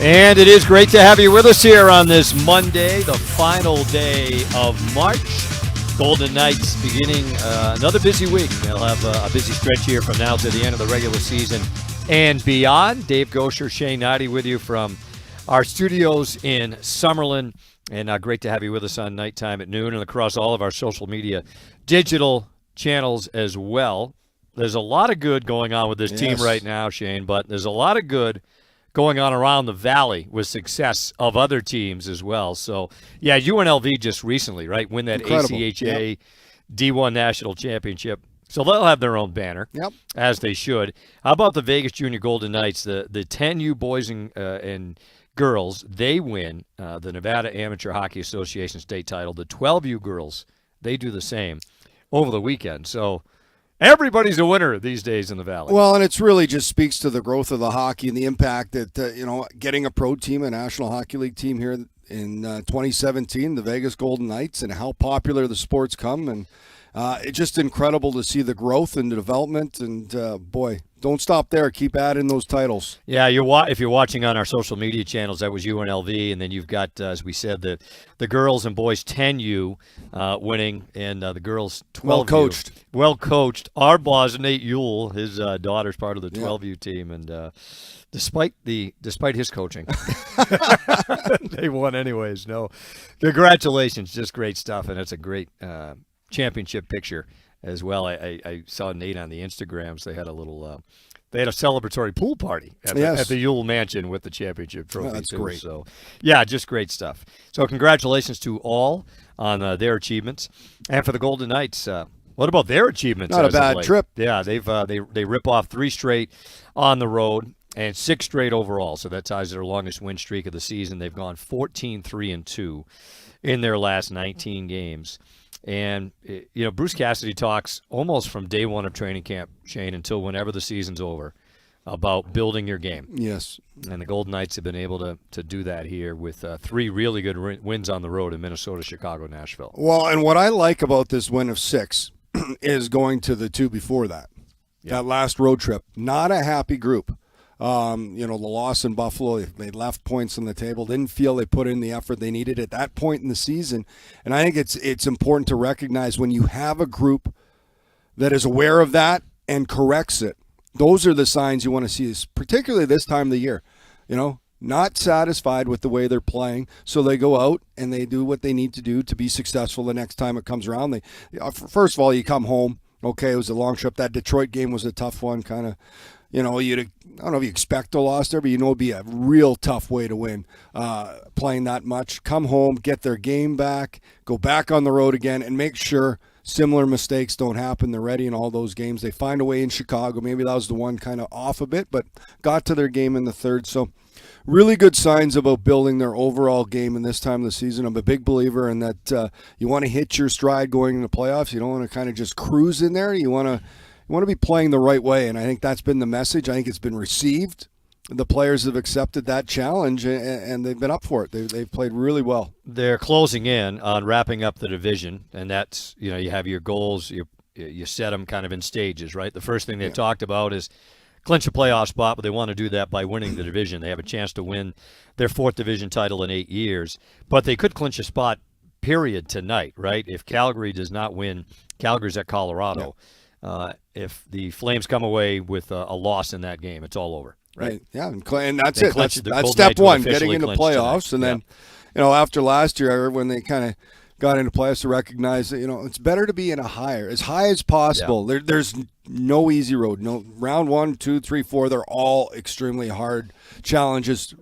And it is great to have you with us here on this Monday, the final day of March. Golden Knights beginning another busy week. They'll have a busy stretch here from now to the end of the regular season and beyond. Dave Goucher, Shane Hnidy with you from our studios in Summerlin. And great to have you with us on Nighttime at noon and across all of our social media digital channels as well. There's a lot of good going on with this team right now, Shane, but there's a lot of good going on around the Valley with success of other teams as well. So, yeah, UNLV just recently, right, win that ACHA D1 National Championship. So they'll have their own banner, as they should. How about the Vegas Junior Golden Knights, the 10U boys and girls, they win the Nevada Amateur Hockey Association state title. The 12U girls, they do the same over the weekend. So everybody's a winner these days in the Valley. Well, and it's really just speaks to the growth of the hockey and the impact that, getting a pro team, a National Hockey League team here in 2017, the Vegas Golden Knights, and how popular the sport's come. And it's just incredible to see the growth and the development. And, boy, don't stop there. Keep adding those titles. Yeah, if you're watching on our social media channels, that was UNLV. And then you've got, as we said, the girls and boys 10U winning, and the girls 12U. Well coached. Our boss, Nate Ewell, his daughter's part of the 12U team. And despite his coaching, they won anyways. No, congratulations. Just great stuff. And it's a great championship picture as well. I saw Nate on the Instagrams. They had they had a celebratory pool party at the Ewell Mansion with the championship trophy. That's great. So, yeah, just great stuff. So, congratulations to all on their achievements, and for the Golden Knights. What about their achievements? Not a bad trip. Yeah, they rip off 3 straight on the road and 6 straight overall. So that ties their longest win streak of the season. They've gone 14-3-2 in their last 19 games. And, Bruce Cassidy talks almost from day one of training camp, Shane, until whenever the season's over, about building your game. Yes. And the Golden Knights have been able to do that here with 3 really good wins on the road in Minnesota, Chicago, Nashville. Well, and what I like about this win of 6 is going to the 2 before that. That last road trip. Not a happy group. The loss in Buffalo, they left points on the table, didn't feel they put in the effort they needed at that point in the season. And I think it's important to recognize when you have a group that is aware of that and corrects it, those are the signs you want to see, particularly this time of the year. Not satisfied with the way they're playing, so they go out and they do what they need to do to be successful the next time it comes around. First of all, you come home. Okay, it was a long trip. That Detroit game was a tough one, kind of. I don't know if you expect a loss there, but it'd be a real tough way to win playing that much. Come home, get their game back, go back on the road again, and make sure similar mistakes don't happen. They're ready in all those games. They find a way in Chicago. Maybe that was the one kind of off a bit, but got to their game in the third. So really good signs about building their overall game in this time of the season. I'm a big believer in that you want to hit your stride going into playoffs. You don't want to kind of just cruise in there. You want to be playing the right way, and I think that's been the message. I think it's been received. The players have accepted that challenge, and they've been up for it. They've played really well. They're closing in on wrapping up the division, and that's, you have your goals. You set them kind of in stages, right? The first thing they've talked about is clinch a playoff spot, but they want to do that by winning the division. They have a chance to win their 4th division title in 8 years, but they could clinch a spot, period, tonight, right? If Calgary does not win, Calgary's at Colorado. If the Flames come away with a loss in that game, it's all over, right? Yeah, and that's it. That's step one, getting into playoffs. Tonight. And then, after last year, when they kind of got into playoffs, to recognize that, it's better to be in as high as possible. Yeah. There's no easy road. No round 1, 2, 3, 4. They're all extremely hard challenges.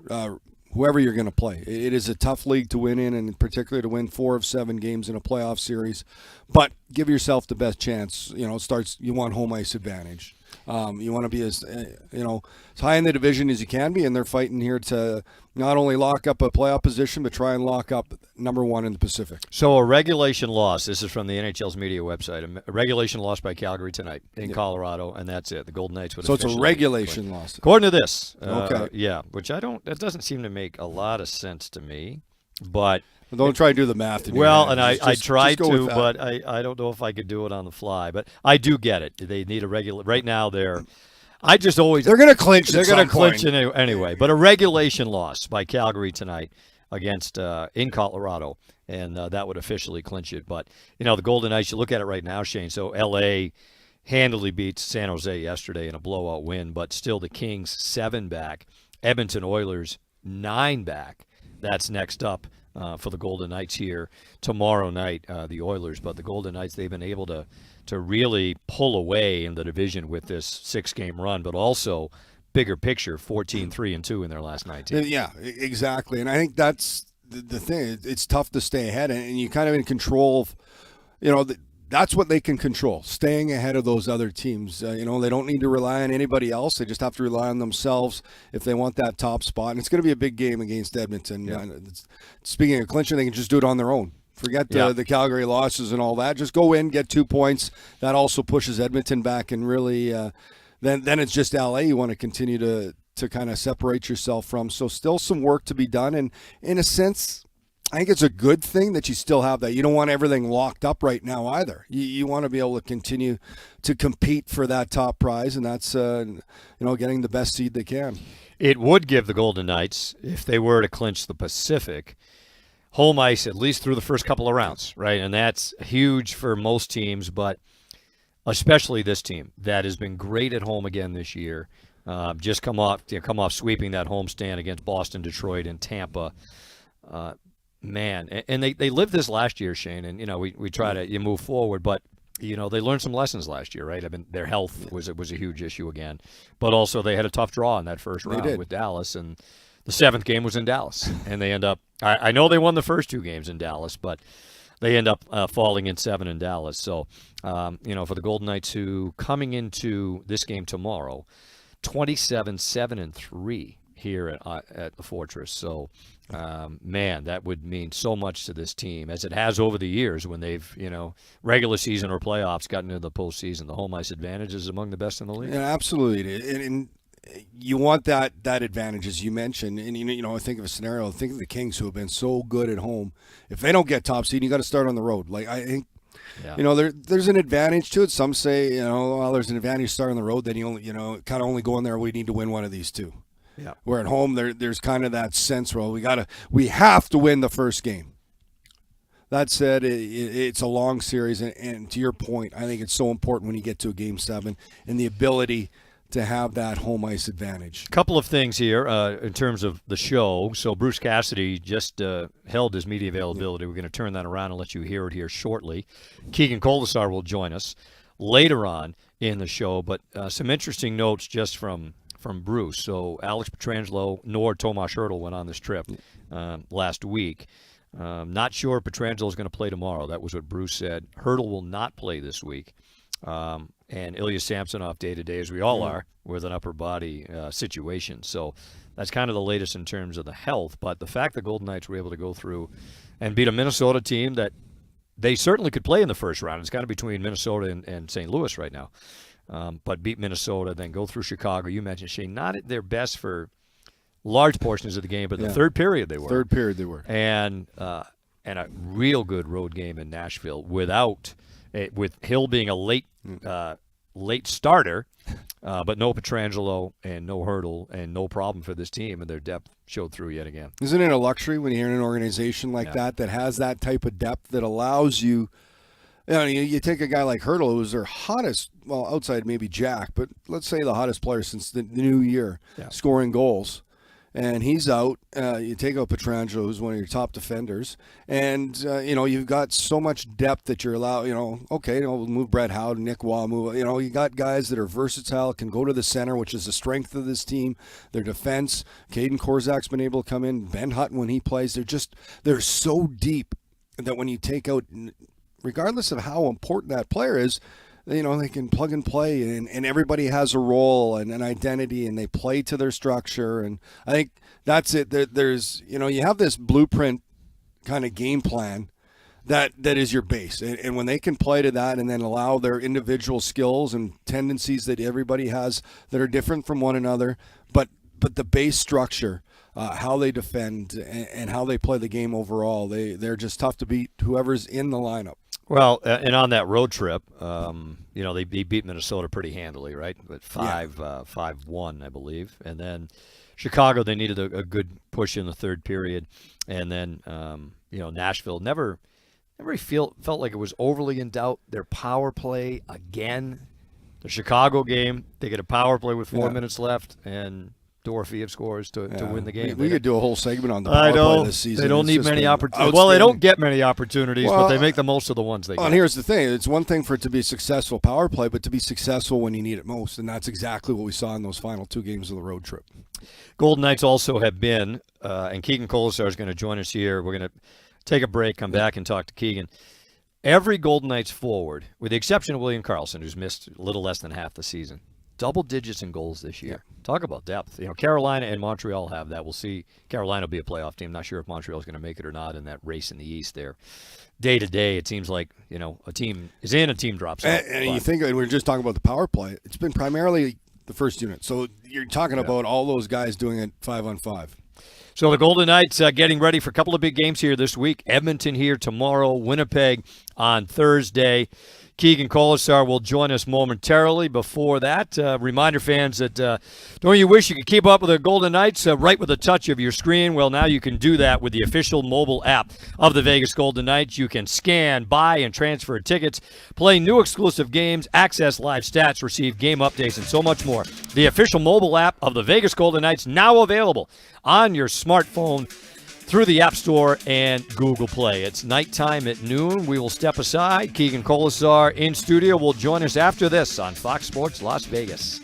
Whoever you're going to play, it is a tough league to win in, and particularly to win 4 of 7 games in a playoff series. But give yourself the best chance. You want home ice advantage. You want to be as high in the division as you can be, and they're fighting here to not only lock up a playoff position, but try and lock up number 1 in the Pacific. So a regulation loss. This is from the NHL's media website. A regulation loss by Calgary tonight in Colorado, and that's it. The Golden Knights would. So it's a regulation loss, according to this. Okay. Yeah, which that doesn't seem to make a lot of sense to me, but. Don't try to do the math. I tried to, but I don't know if I could do it on the fly. But I do get it. They need a regular. Right now, they're I just always they're going to clinch. They're going to clinch anyway. But a regulation loss by Calgary tonight against in Colorado, and that would officially clinch it. But the Golden Knights, you look at it right now, Shane. So L.A. handily beats San Jose yesterday in a blowout win, but still the Kings 7 back, Edmonton Oilers 9 back. That's next up for the Golden Knights here tomorrow night, the Oilers. But the Golden Knights, they've been able to really pull away in the division with this 6-game run, but also bigger picture, 14-3-2 in their last 19. Yeah, exactly. And I think that's the thing. It's tough to stay ahead, and you kind of in control of, that's what they can control, staying ahead of those other teams. They don't need to rely on anybody else. They just have to rely on themselves if they want that top spot. And it's going to be a big game against Edmonton. Yeah. Speaking of clinching, they can just do it on their own. Forget the Calgary losses and all that. Just go in, get 2 points. That also pushes Edmonton back, and really then it's just LA you want to continue to kind of separate yourself from. So still some work to be done. And in a sense, I think it's a good thing that you still have that. You don't want everything locked up right now either. You want to be able to continue to compete for that top prize, and that's getting the best seed they can. It would give the Golden Knights, if they were to clinch the Pacific, home ice at least through the first couple of rounds, right? And that's huge for most teams, but especially this team that has been great at home again this year. Just come off sweeping that homestand against Boston, Detroit, and Tampa. Man, and they lived this last year, Shane, and we try to move forward, but they learned some lessons last year, right? I mean, their health was a huge issue again, but also they had a tough draw in that first round with Dallas, and the 7th game was in Dallas, and they end up. I know they won the first 2 games in Dallas, but they end up falling in 7 in Dallas. So, for the Golden Knights, who coming into this game tomorrow, 27-7-3 here at the Fortress. So. Man, that would mean so much to this team, as it has over the years when they've, regular season or playoffs gotten into the postseason. The home ice advantage is among the best in the league. Yeah, absolutely. And you want that advantage, as you mentioned. And, I think of a scenario, think of the Kings, who have been so good at home. If they don't get top seed, you got to start on the road. Like, I think, there's an advantage to it. Some say, there's an advantage to start on the road. Then you only, kind of only go in there, we need to win one of these 2. Yeah. Where at home there's kind of that sense, we have to win the first game. That said, it's a long series, and to your point, I think it's so important when you get to a Game 7 and the ability to have that home ice advantage. A couple of things here in terms of the show. So Bruce Cassidy just held his media availability. We're going to turn that around and let you hear it here shortly. Keegan Kolesar will join us later on in the show, but some interesting notes just from Bruce. So Alex Pietrangelo nor Tomas Hertl went on this trip last week. Not sure Pietrangelo is going to play tomorrow. That was what Bruce said. Hertl will not play this week. And Ilya Samsonov day-to-day, as we all are, with an upper body situation. So that's kind of the latest in terms of the health. But the fact the Golden Knights were able to go through and beat a Minnesota team that they certainly could play in the first round. It's kind of between Minnesota and St. Louis right now. But beat Minnesota, then go through Chicago. You mentioned, Shane, not at their best for large portions of the game, but the third period they were. And a real good road game in Nashville with Hill being a late starter, but no Pietrangelo and no Hertl and no problem for this team, and their depth showed through yet again. Isn't it a luxury when you're in an organization like that has that type of depth that allows you? You take a guy like Hertl, who's their hottest, well, outside maybe Jack, but let's say the hottest player since the new year, scoring goals, and he's out. You take out Pietrangelo, who's one of your top defenders, and you've got so much depth that you're allowed. We'll move Brett Howard, Nick Waugh, you got guys that are versatile, can go to the center, which is the strength of this team. Their defense, Keegan Kolesar's been able to come in. Ben Hutton, when he plays, they're so deep that when you take out, regardless of how important that player is, they can plug and play, and everybody has a role and an identity, and they play to their structure. And I think that's it. There's, you have this blueprint kind of game plan that is your base. And when they can play to that and then allow their individual skills and tendencies that everybody has that are different from one another, but the base structure how they defend, and how they play the game overall. They're just tough to beat whoever's in the lineup. Well, and on that road trip, they beat Minnesota pretty handily, right? But 5-1, I believe. And then Chicago, they needed a good push in the third period. And then, Nashville never felt like it was overly in doubt. Their power play, again, the Chicago game, they get a power play with 4 minutes left, and Dorofeev scores to win the game. We could do a whole segment on the power play this season. They don't need many opportunities. Well, they don't get many opportunities, but they make the most of the ones they get. And here's the thing. It's one thing for it to be a successful power play, but to be successful when you need it most, and that's exactly what we saw in those final 2 games of the road trip. Golden Knights also have been, and Keegan Kolesar is going to join us here. We're going to take a break, come back, and talk to Keegan. Every Golden Knights forward, with the exception of William Karlsson, who's missed a little less than half the season, double digits in goals this year. Yeah. Talk about depth. Carolina and Montreal have that. We'll see. Carolina will be a playoff team. Not sure if Montreal is going to make it or not in that race in the East there. Day to day, it seems like, a team is in, a team drops out. And you think, and we were just talking about the power play, it's been primarily the first unit. So you're talking about all those guys doing it 5-on-5. So the Golden Knights getting ready for a couple of big games here this week. Edmonton here tomorrow, Winnipeg on Thursday. Keegan Kolesar will join us momentarily. Before that, reminder fans that don't you wish you could keep up with the Golden Knights right with a touch of your screen? Well, now you can do that with the official mobile app of the Vegas Golden Knights. You can scan, buy, and transfer tickets, play new exclusive games, access live stats, receive game updates, and so much more. The official mobile app of the Vegas Golden Knights now available on your smartphone through the App Store and Google Play. It's nighttime at noon. We will step aside. Keegan Kolesar in studio will join us after this on Fox Sports Las Vegas.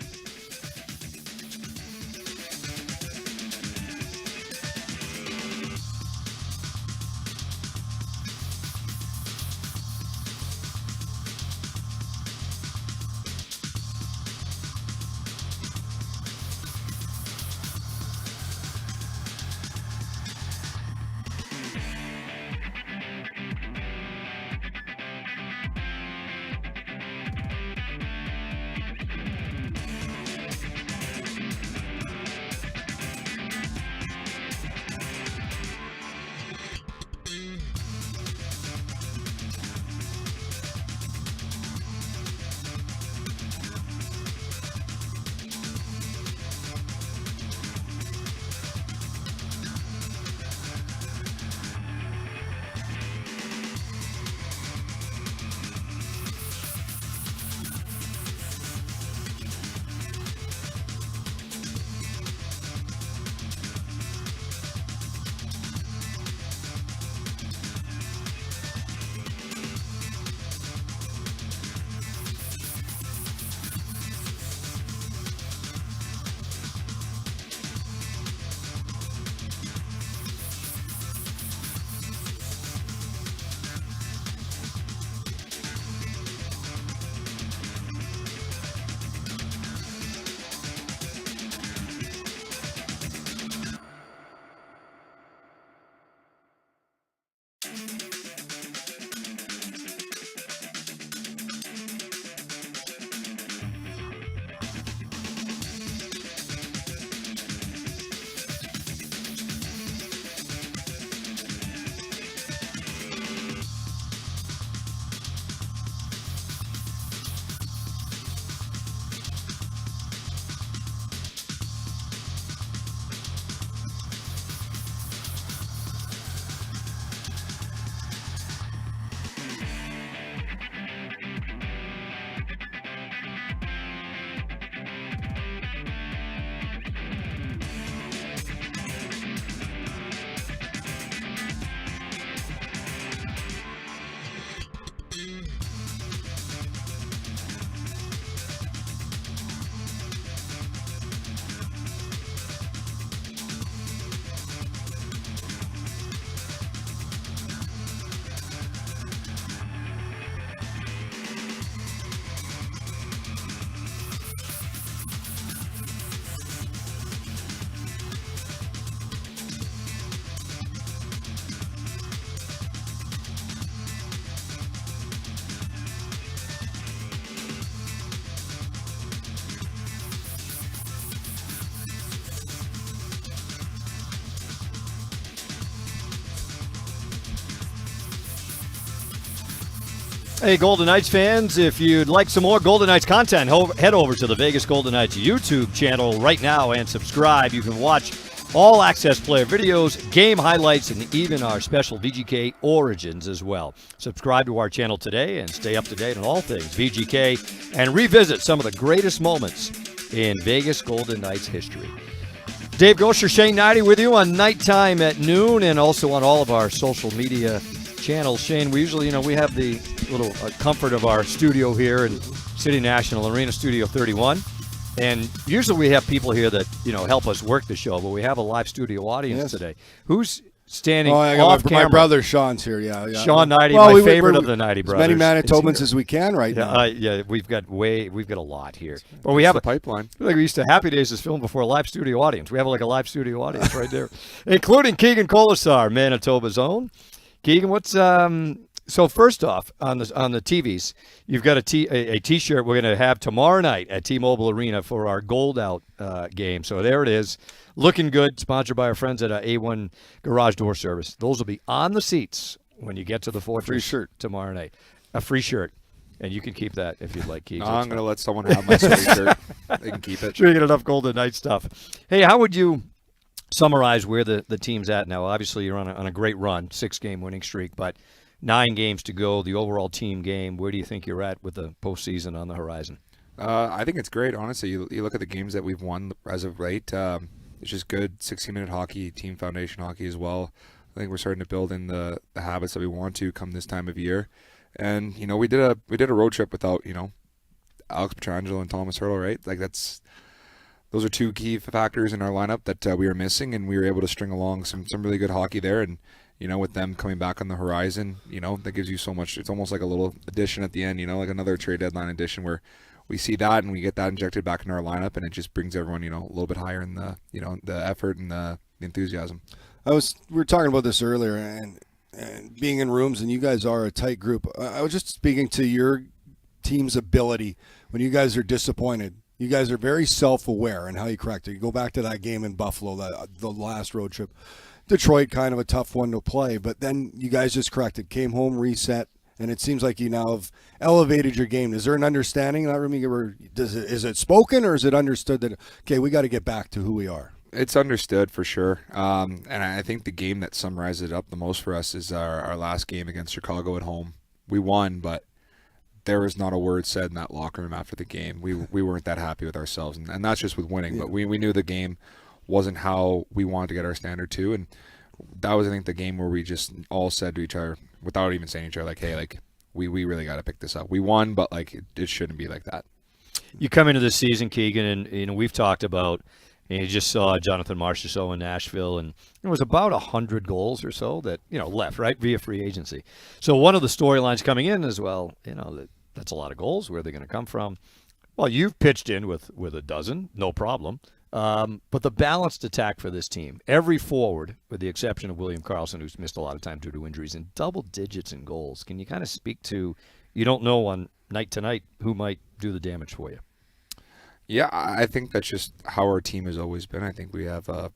Hey, Golden Knights fans, if you'd like some more Golden Knights content, head over to the Vegas Golden Knights YouTube channel right now and subscribe. You can watch all access player videos, game highlights, and even our special VGK Origins as well. Subscribe to our channel today and stay up to date on all things VGK and revisit some of the greatest moments in Vegas Golden Knights history. Dave Goucher, Shane Hnidy with you on Nighttime at noon and also on all of our social media channels. Shane, we usually, we have the little comfort of our studio here in City National Arena, Studio 31. And usually we have people here that, help us work the show, but we have a live studio audience today. Who's standing off camera? My brother Sean's here, yeah. Sean Hnidy, my favorite of the Hnidy brothers. As many Manitobans as we can right now. Yeah, we've got a lot here. But we have a pipeline. Like we used to Happy Days is filmed before a live studio audience. We have like a live studio audience right there, including Keegan Kolesar, Manitoba's own. Keegan, what's so first off on the TVs, you've got a T-shirt we're going to have tomorrow night at T-Mobile Arena for our Gold Out game. So there it is, looking good. Sponsored by our friends at A1 Garage Door Service. Those will be on the seats when you get to the Fortress. Free shirt tomorrow night. A free shirt, and you can keep that if you'd like, Keegan. No, I'm going to let someone have my sweatshirt. They can keep it. Sure, you get enough Golden Knight stuff. Hey, how would you summarize where the team's at now? Obviously, you're on a great run, 6-game winning streak, but 9 games to go, the overall team game. Where do you think you're at with the postseason on the horizon? I think it's great, honestly. You look at the games that we've won as of late. It's just good 60-minute hockey, team foundation hockey as well. I think we're starting to build in the habits that we want to come this time of year. And, we did a road trip without, Alex Pietrangelo and Thomas Hurley, right? Like those are 2 key factors in our lineup that we were missing, and we were able to string along some really good hockey there. And with them coming back on the horizon, that gives you so much. It's almost like a little addition at the end, like another trade deadline addition where we see that and we get that injected back into our lineup, and it just brings everyone, a little bit higher in the, the effort and the enthusiasm. We were talking about this earlier, and being in rooms, and you guys are a tight group. I was just speaking to your team's ability when you guys are disappointed. You guys are very self-aware in how you correct it. You go back to that game in Buffalo, the last road trip. Detroit, kind of a tough one to play, but then you guys just corrected, came home, reset, and it seems like you now have elevated your game. Is there an understanding in that room? Is it spoken, or is it understood that, okay, we got to get back to who we are? It's understood for sure, and I think the game that summarizes it up the most for us is our last game against Chicago at home. We won, but there was not a word said in that locker room after the game. We weren't that happy with ourselves, and that's just with winning, but we knew the game wasn't how we wanted to get our standard to, and that was, I think, the game where we just all said to each other, without even saying to each other, like, hey, like, we really got to pick this up. We won, but like it shouldn't be like that. You come into this season, Keegan, and we've talked about, and you just saw Jonathan Marchessault in Nashville, and it was about 100 goals or so that left, right, via free agency. So one of the storylines coming in as well, that's a lot of goals. Where are they going to come from? Well, you've pitched in with a dozen, no problem. But the balanced attack for this team, every forward, with the exception of William Karlsson, who's missed a lot of time due to injuries, in double digits in goals. Can you kind of speak to, you don't know on night to night who might do the damage for you? Yeah, I think that's just how our team has always been. I think we have a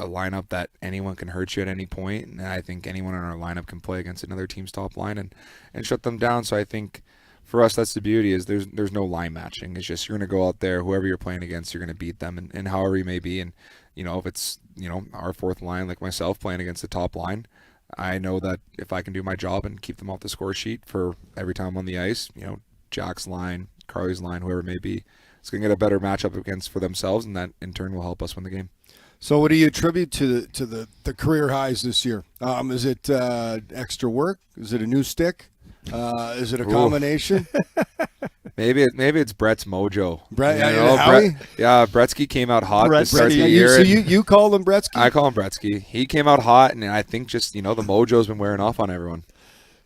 lineup that anyone can hurt you at any point, and I think anyone in our lineup can play against another team's top line and shut them down. So I think for us, that's the beauty, is there's no line matching. It's just you're going to go out there, whoever you're playing against, you're going to beat them, and however you may be. And, if it's, our fourth line, like myself, playing against the top line, I know that if I can do my job and keep them off the score sheet for every time on the ice, Jack's line, Carly's line, whoever it may be, it's going to get a better matchup against for themselves, and that in turn will help us win the game. So what do you attribute to the career highs this year? Is it extra work? Is it a new stick? Is it a combination? Maybe it's Brett's mojo. Brett, Bretzky came out hot to start the year. So you call him Bretzky? I call him Bretzky. He came out hot, and I think just the mojo's been wearing off on everyone.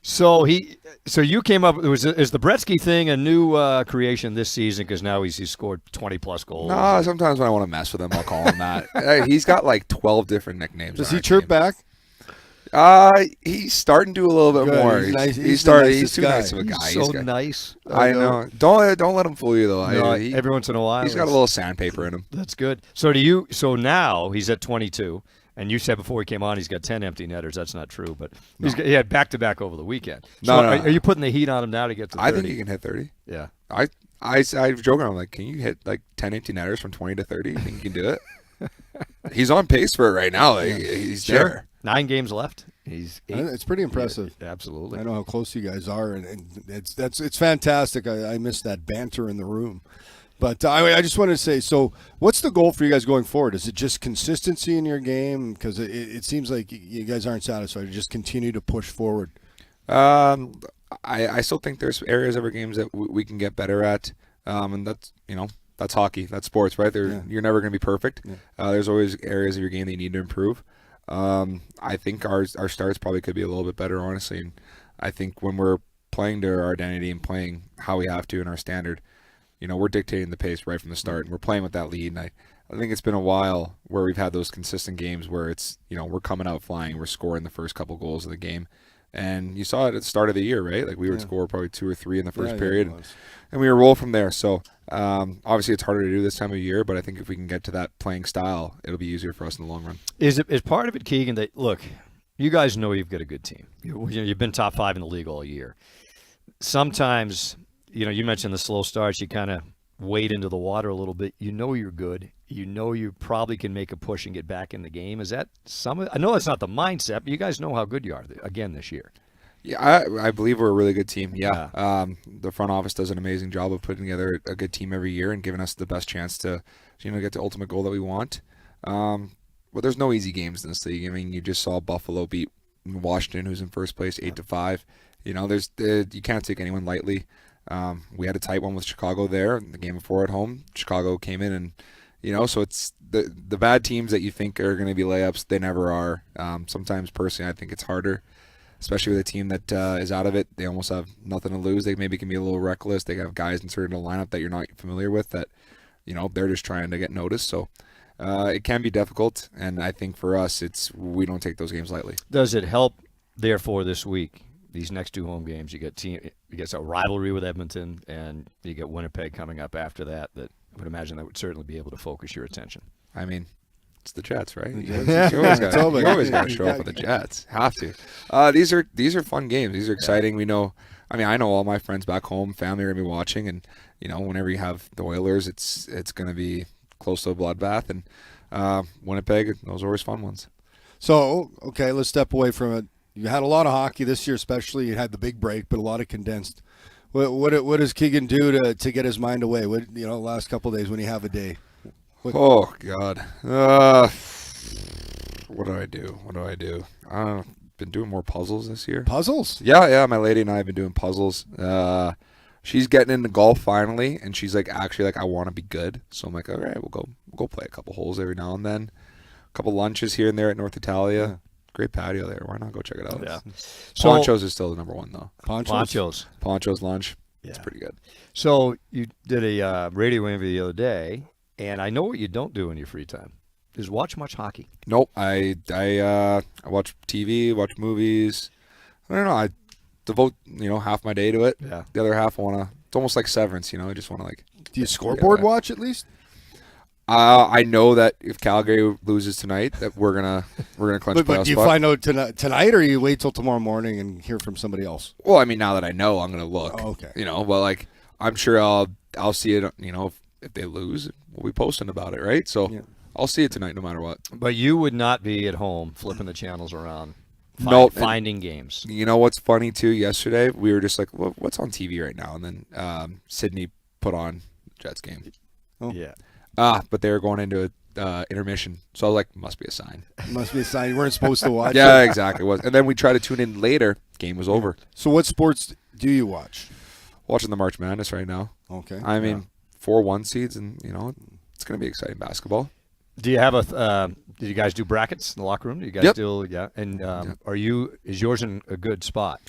So you came up. Is the Bretzky thing a new creation this season? Because now he's scored 20+ goals. No, sometimes when I want to mess with him, I'll call him that. He's got like 12 different nicknames. Does he chirp back? He's starting to do a little bit more. He's nice. He's too nice of a guy. He's so nice. I know. Don't let him fool you though. No, every once in a while, he's got a little sandpaper in him. That's good. So now he's at 22. And you said before he came on he's got 10 empty netters. That's not true, but he had back-to-back over the weekend. So No. Are you putting the heat on him now to get to 30? I think he can hit 30. Yeah. I was joking. I'm like, can you hit like 10 empty netters from 20 to 30? You think you can do it? He's on pace for it right now. Like, he's there. 9 games left. It's pretty impressive. Yeah, absolutely. I know how close you guys are, and it's fantastic. I miss that banter in the room. But I just wanted to say, so what's the goal for you guys going forward? Is it just consistency in your game? Because it seems like you guys aren't satisfied. You just continue to push forward. I still think there's areas of our games that we can get better at, and that's hockey, that's sports, right? You're never going to be perfect. Yeah. There's always areas of your game that you need to improve. I think our starts probably could be a little bit better, honestly. And I think when we're playing to our identity and playing how we have to in our standard, we're dictating the pace right from the start, and we're playing with that lead. And I think it's been a while where we've had those consistent games where it's, we're coming out flying, we're scoring the first couple goals of the game. And you saw it at the start of the year, right? Like we would score probably 2 or 3 in the first period, and we would roll from there. So obviously it's harder to do this time of year, but I think if we can get to that playing style, it'll be easier for us in the long run. Is part of it, Keegan, that, look, you guys know you've got a good team. You've been top 5 in the league all year. Sometimes, you mentioned the slow starts, you kind of wade into the water a little bit. You're good. You probably can make a push and get back in the game. Is that I know that's not the mindset, but you guys know how good you are again this year. Yeah, I believe we're a really good team. Yeah. The front office does an amazing job of putting together a good team every year and giving us the best chance to, get the ultimate goal that we want. Well, there's no easy games in this league. I mean, you just saw Buffalo beat Washington, who's in first place, 8-5. You can't take anyone lightly. We had a tight one with Chicago there. The game before at home, Chicago came in and, so it's the bad teams that you think are going to be layups. They never are. Sometimes, personally, I think it's harder, especially with a team that is out of it. They almost have nothing to lose. They maybe can be a little reckless. They have guys inserted in a lineup that you're not familiar with that, they're just trying to get noticed. So it can be difficult, and I think for us, we don't take those games lightly. Does it help, therefore, this week? These next 2 home games, you get a rivalry with Edmonton, and you get Winnipeg coming up after that. That I would imagine that would certainly be able to focus your attention. I mean, it's the Jets, right? You always got to show up with the Jets. Have to. These are fun games. These are exciting. We know. I mean, I know all my friends back home, family are gonna be watching, and whenever you have the Oilers, it's gonna be close to a bloodbath. And Winnipeg, those are always fun ones. So okay, let's step away from it. You had a lot of hockey this year, especially. You had the big break, but a lot of condensed. What does Keegan do to get his mind away? Last couple of days when you have a day. Oh God, what do I do? I've been doing more puzzles this year. Puzzles? Yeah. My lady and I have been doing puzzles. She's getting into golf finally, and she's actually I want to be good. So I'm like, all right, we'll go play a couple holes every now and then. A couple lunches here and there at North Italia. Yeah. Great patio there. Why not go check it out? Yeah. Ponchos is still the number one, though. Ponchos lunch. Yeah. It's pretty good. So you did a radio interview the other day, and I know what you don't do in your free time is watch much hockey. Nope. I watch TV, watch movies. I don't know. I devote half my day to it. Yeah. The other half I want to. It's almost like Severance. I just want to Do you scoreboard watch at least? I know that if Calgary loses tonight, that we're gonna clinch. But do you find out tonight, or you wait till tomorrow morning and hear from somebody else? Well, I mean, now that I know, I'm gonna look. Oh, okay. Well, I'm sure I'll see it. If they lose, we'll be posting about it, right? So I'll see it tonight, no matter what. But you would not be at home flipping the channels around, finding games. You know what's funny too? Yesterday we were just like, well, what's on TV right now? And then Sydney put on the Jets game. Oh. Yeah. But they were going into intermission, so I was like, must be a sign. Must be a sign. You weren't supposed to watch. Yeah, exactly. It was. And then we tried to tune in later. Game was over. So what sports do you watch? Watching the March Madness right now. Okay. I mean, 4 1 seeds, and it's going to be exciting basketball. Do you have did you guys do brackets in the locker room? Do you guys still? Yeah. And is yours in a good spot?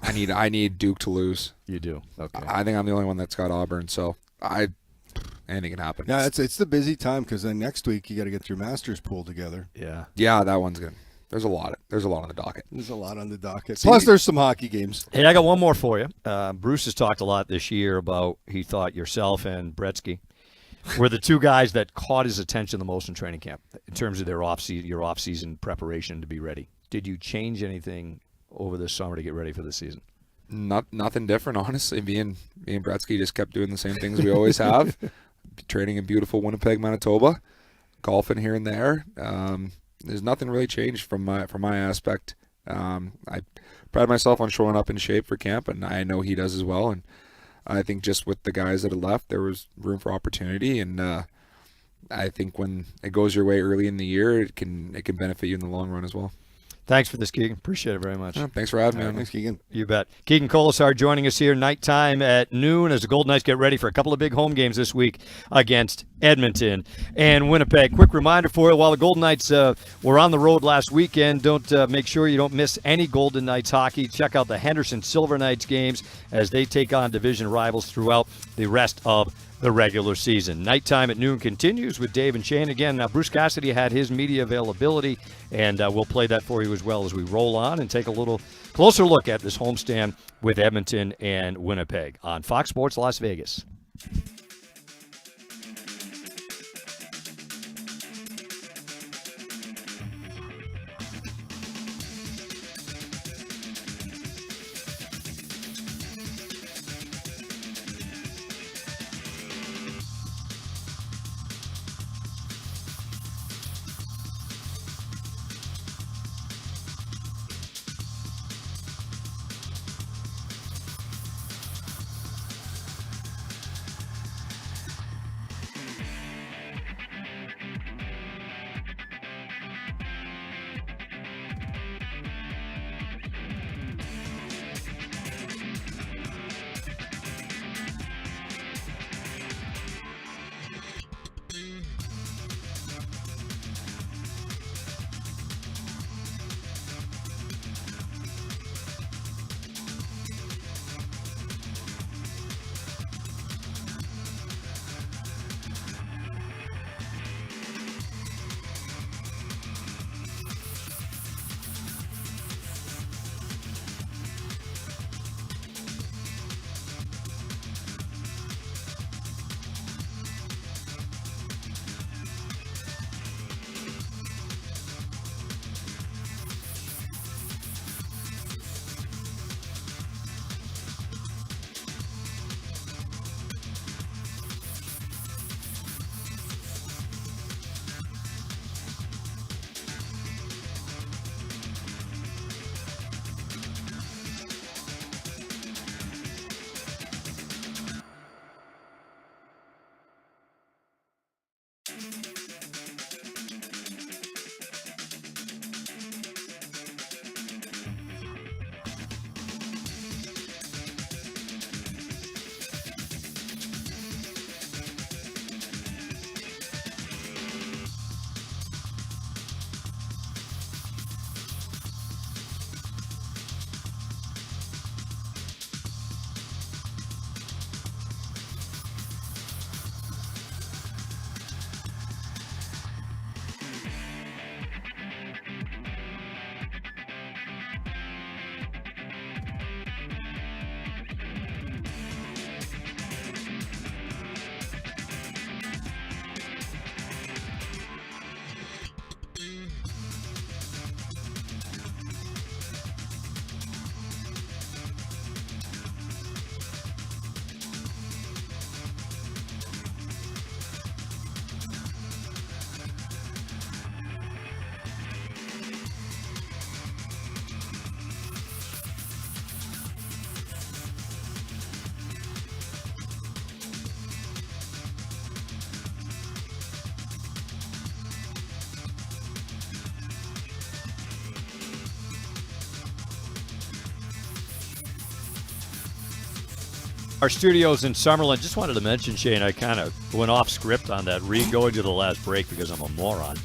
I need Duke to lose. You do. Okay. I think I'm the only one that's got Auburn, so anything can happen. Yeah, it's the busy time because then next week you got to get your Masters pool together. Yeah, that one's good. There's a lot on the docket. There's a lot on the docket. Plus, there's some hockey games. Hey, I got one more for you. Bruce has talked a lot this year about he thought yourself and Bretsky were the two guys that caught his attention the most in training camp in terms of your off-season preparation to be ready. Did you change anything over the summer to get ready for the season? Nothing different, honestly. Me and Bretsky just kept doing the same things we always have. Training in beautiful Winnipeg, Manitoba, golfing here and there. There's nothing really changed from my aspect. I pride myself on showing up in shape for camp, and I know he does as well. And I think just with the guys that had left, there was room for opportunity, and I think when it goes your way early in the year, it can benefit you in the long run as well. Thanks for this, Keegan. Appreciate it very much. Thanks for having me. Thanks, Keegan. You bet. Keegan Kolesar joining us here nighttime at noon as the Golden Knights get ready for a couple of big home games this week against Edmonton and Winnipeg. Quick reminder for you, while the Golden Knights were on the road last weekend, make sure you don't miss any Golden Knights hockey. Check out the Henderson Silver Knights games as they take on division rivals throughout the rest of the regular season. Nighttime at noon continues with Dave and Shane. Again, Bruce Cassidy had his media availability, and we'll play that for you as well as we roll on and take a little closer look at this homestand with Edmonton and Winnipeg on Fox Sports Las Vegas. Our studios in Summerlin. Just wanted to mention, Shane, I kind of went off script on that going to the last break because I'm a moron.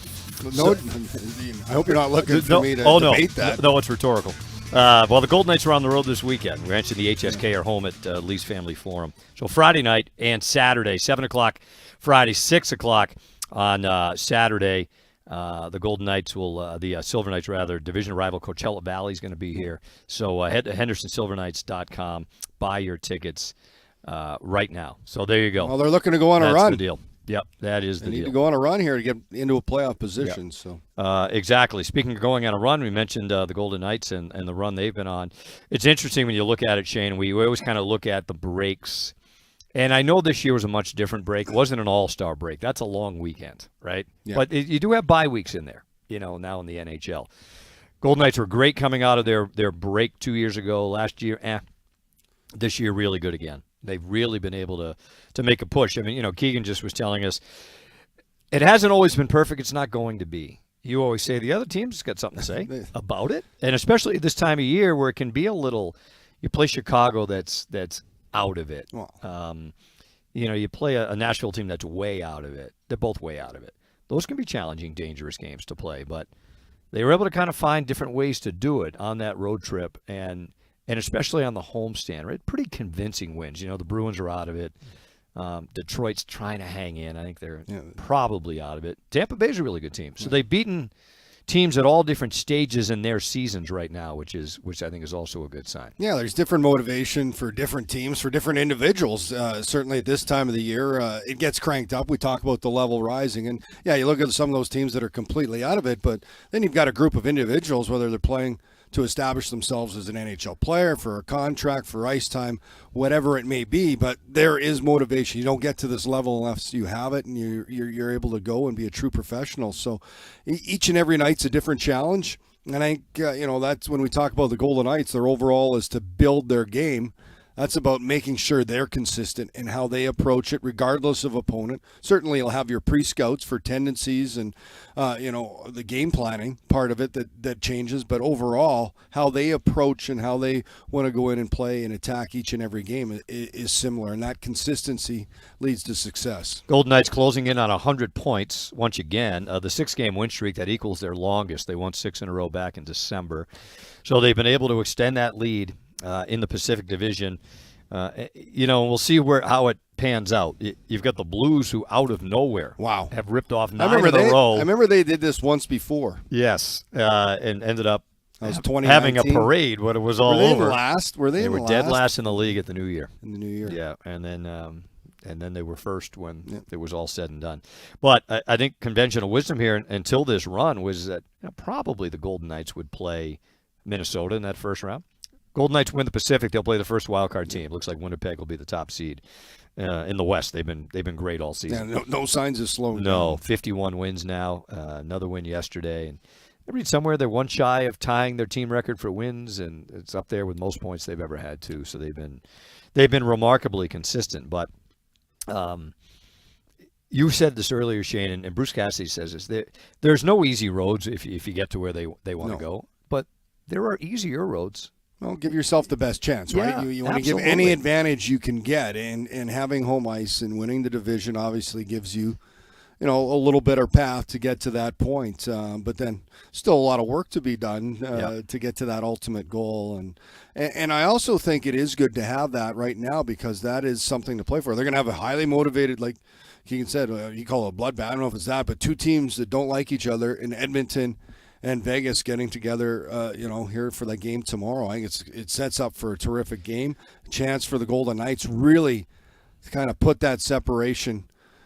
No, I hope you're not looking for me to debate that. No, it's rhetorical. Well, the Golden Knights are on the road this weekend. We mentioned the HSK are home at Lee's Family Forum. So Friday night and Saturday, 7 o'clock Friday, 6 o'clock on Saturday. The Golden Knights will, the Silver Knights rather, division rival Coachella Valley is going to be here. So head to HendersonSilverKnights.com, buy your tickets right now. So there you go. Well, they're looking to go on a run. That's the deal. Yep, that is the They need deal. to go on a run here to get into a playoff position. So exactly. Speaking of going on a run, we mentioned the Golden Knights and the run they've been on. It's interesting when you look at it, Shane. We always kind of look at the breaks. And I know this year was a much different break. It wasn't an all-star break. That's a long weekend, right? Yeah. But you do have bye weeks in there, now in the NHL. Golden Knights were great coming out of their break 2 years ago. Last year, This year, really good again. They've really been able to make a push. I mean, Keegan just was telling us it hasn't always been perfect. It's not going to be. You always say the other team's got something to say about it, and especially this time of year where it can be a little. You play Chicago, that's out of it. You play a Nashville team that's way out of it. They're both way out of it. Those can be challenging, dangerous games to play, but they were able to kind of find different ways to do it on that road trip, and especially on the homestand, right? Pretty convincing wins. The Bruins are out of it. Detroit's trying to hang in. I think they're probably out of it. Tampa Bay's a really good team. So they've beaten teams at all different stages in their seasons right now, which I think is also a good sign. Yeah, there's different motivation for different teams, for different individuals. Certainly at this time of the year, it gets cranked up. We talk about the level rising. And, you look at some of those teams that are completely out of it, but then you've got a group of individuals, whether they're playing to establish themselves as an NHL player, for a contract, for ice time, whatever it may be. But there is motivation. You don't get to this level unless you have it and you're able to go and be a true professional. So each and every night's a different challenge. And I think, that's when we talk about the Golden Knights, their overall is to build their game. That's about making sure they're consistent in how they approach it, regardless of opponent. Certainly, you'll have your pre-scouts for tendencies and, the game planning part of it that changes. But overall, how they approach and how they want to go in and play and attack each and every game is similar. And that consistency leads to success. Golden Knights closing in on 100 points once again. The 6-game win streak, that equals their longest. They won 6 in a row back in December. So they've been able to extend that lead in the Pacific Division. We'll see how it pans out. You've got the Blues, who out of nowhere have ripped off 9 in a row. I remember they did this once before. Yes, and ended up having a parade when it was all over. Were they were dead last in the league at the New Year. In the New Year. Yeah, and then they were first when it was all said and done. But I think conventional wisdom here until this run was that probably the Golden Knights would play Minnesota in that first round. Golden Knights win the Pacific. They'll play the first wild card team. Looks like Winnipeg will be the top seed in the West. They've been great all season. Yeah, no signs of slowing down. No, 51 wins now. Another win yesterday, and I read somewhere they're one shy of tying their team record for wins, and it's up there with most points they've ever had too. So they've been remarkably consistent. But you said this earlier, Shane, and Bruce Cassidy says this. There's no easy roads if you get to where they want to go, but there are easier roads. Well, give yourself the best chance, right? Yeah, you want to give any advantage you can get, and having home ice and winning the division obviously gives you, a little better path to get to that point. But then still a lot of work to be done to get to that ultimate goal. And I also think it is good to have that right now, because that is something to play for. They're going to have a highly motivated, like Keegan said, you call it a bloodbath. I don't know if it's that, but 2 teams that don't like each other in Edmonton and Vegas getting together, here for that game tomorrow. I think it sets up for a terrific game. A chance for the Golden Knights really to kind of put that separation,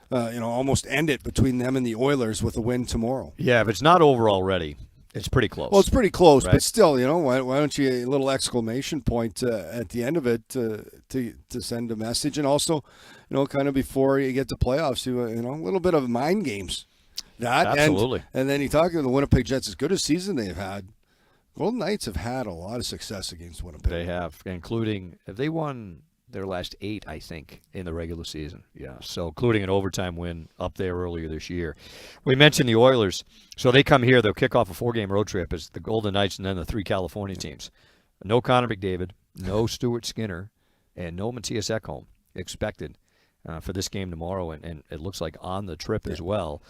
almost end it between them and the Oilers with a win tomorrow. Yeah, if it's not over already, it's pretty close. Well, it's pretty close, right? But still, why don't you a little exclamation point at the end of it to send a message, and also, kind of before you get to playoffs, a little bit of mind games. That absolutely. And then you talk to the Winnipeg Jets, as good a season they've had. Golden Knights have had a lot of success against Winnipeg. They have, have they won their last 8, I think, in the regular season. Yeah, so including an overtime win up there earlier this year. We mentioned the Oilers. So they come here. They'll kick off a 4-game road trip as the Golden Knights and then the 3 California teams. No Connor McDavid, no Stuart Skinner, and no Matthias Ekholm expected for this game tomorrow, and it looks like on the trip as well.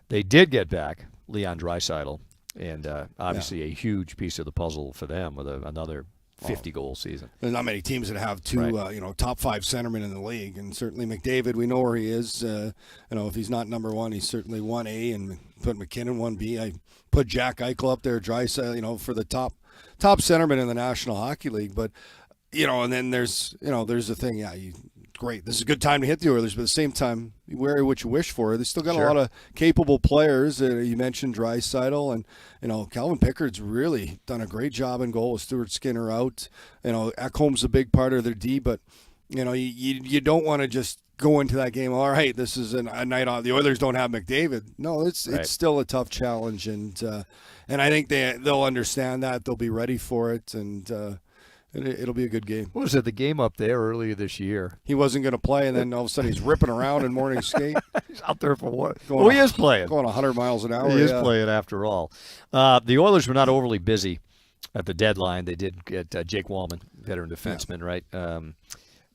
They did get back Leon Draisaitl, and obviously a huge piece of the puzzle for them with another 50-goal season. There's not many teams that have 2, top 5 centermen in the league, and certainly McDavid, we know where he is. If he's not number 1, he's certainly 1A, and put McKinnon 1B. I put Jack Eichel up there, Draisaitl, for the top centerman in the National Hockey League. But and then there's the thing, great. This is a good time to hit the Oilers, but at the same time, be wary what you wish for. They still got Sure. a lot of capable players. You mentioned Draisaitl, and Calvin Pickard's really done a great job in goal with Stuart Skinner out. Ekholm's a big part of their D, but you don't want to just go into that game. All right, this is a night on. The Oilers don't have McDavid. No, it's still a tough challenge, and I think they'll understand that. They'll be ready for it, and it'll be a good game. What was it, the game up there earlier this year? He wasn't going to play, and then all of a sudden he's ripping around in morning skate. He's out there for what? He is playing. Going 100 miles an hour. He is playing after all. The Oilers were not overly busy at the deadline. They did get Jake Wallman, veteran defenseman, right,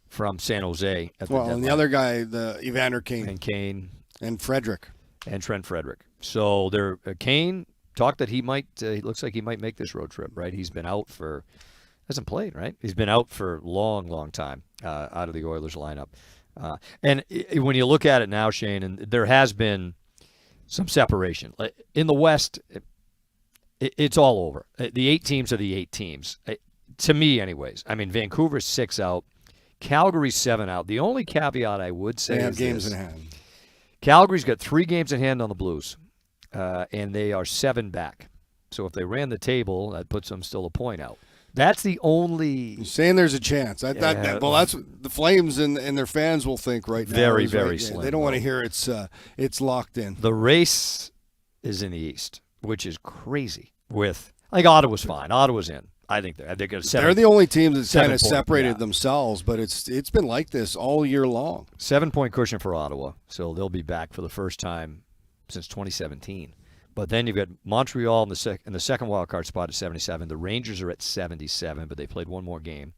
from San Jose. At the deadline. And the other guy, the Evander Kane. And Kane. And Frederick. And Trent Frederick. So Kane talked that he might, he looks like he might make this road trip, right? He's been out hasn't played, right? He's been out for a long, long time out of the Oilers lineup. And when you look at it now, Shane, and there has been some separation. In the West, it's all over. The 8 teams are the 8 teams. To me, anyways. I mean, Vancouver's 6 out. Calgary's 7 out. The only caveat I would say they have is games this. in hand. Calgary's got 3 games in hand on the Blues, and they are 7 back. So if they ran the table, that puts them still a point out. That's the only. You're saying there's a chance. That's what the Flames and their fans will think right now. Very, very slim. They don't want to hear it's locked in. The race is in the East, which is crazy. Ottawa's fine. Ottawa's in. I think they're going to. They're the only team that's kind of separated themselves, but it's been like this all year long. 7-point cushion for Ottawa, so they'll be back for the first time since 2017. But then you've got Montreal in the second wild card spot at 77. The Rangers are at 77, but they played one more game.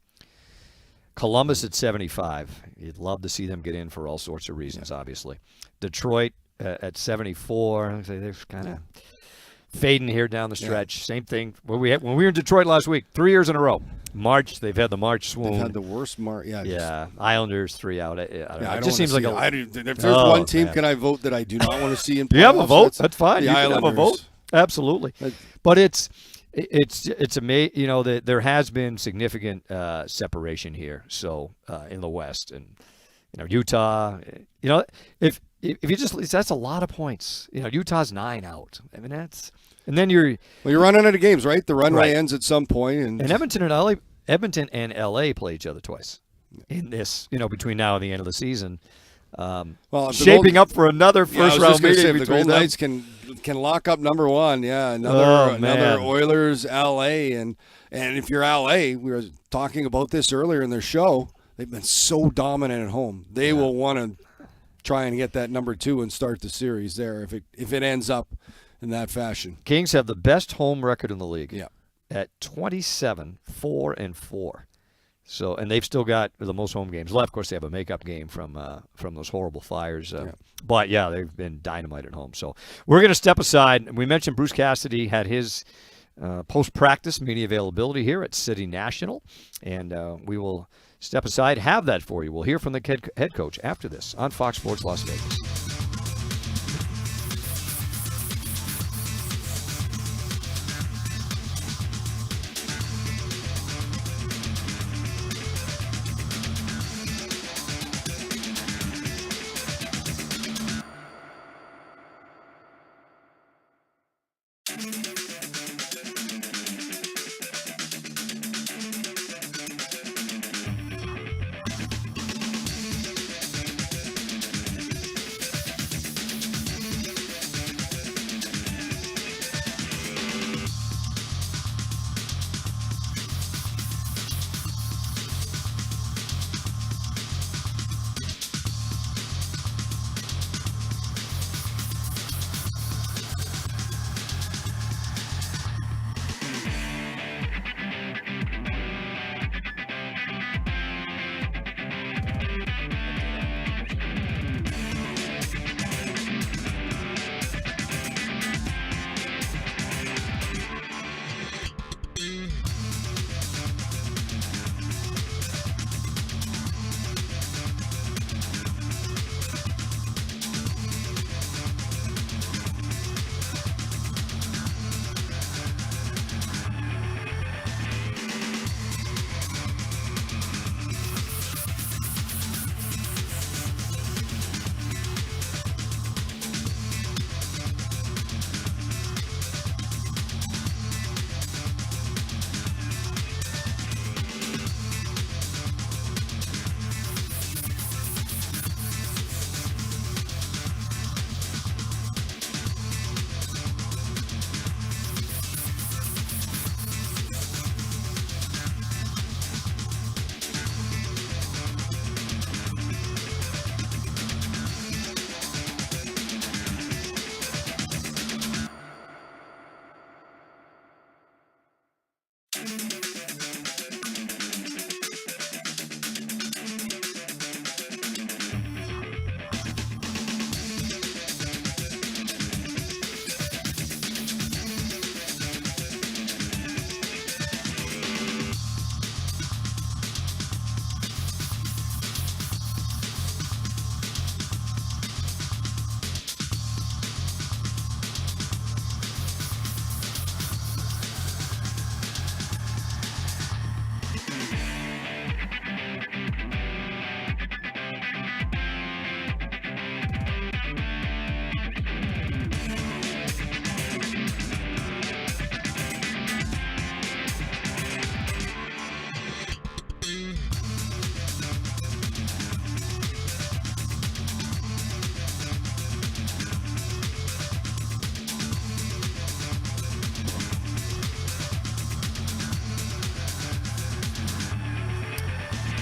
Columbus at 75. You'd love to see them get in for all sorts of reasons, obviously. Detroit at 74. They're kind of fading here down the stretch. Same thing. When we were in Detroit last week, 3 years in a row. They've had the March swoon. They've had the worst March. Yeah. Islanders 3 out. It just seems like if there's one team, can I vote that I do not want to see in playoffs? Do you have a vote? That's fine. You can have a vote. Absolutely. But it's amazing. That there has been significant separation here. So in the West, and Utah. If you that's a lot of points. Utah's 9 out. I mean and then you're running out of games, right? The runway ends at some point, and Edmonton and LA play each other twice in this. Between now and the end of the season. Shaping up for another first round meeting. The Golden Knights can lock up number 1. Yeah, another Oilers, LA, and if you're LA, we were talking about this earlier in their show. They've been so dominant at home. They will want to try and get that number 2 and start the series there if it ends up in that fashion. Kings have the best home record in the league. Yeah. At 27-4-4. So, and they've still got the most home games left. Of course, they have a makeup game from those horrible Flyers. But they've been dynamite at home. So we're going to step aside. We mentioned Bruce Cassidy had his post-practice media availability here at City National, and we will step aside, have that for you. We'll hear from the head coach after this on Fox Sports Las Vegas.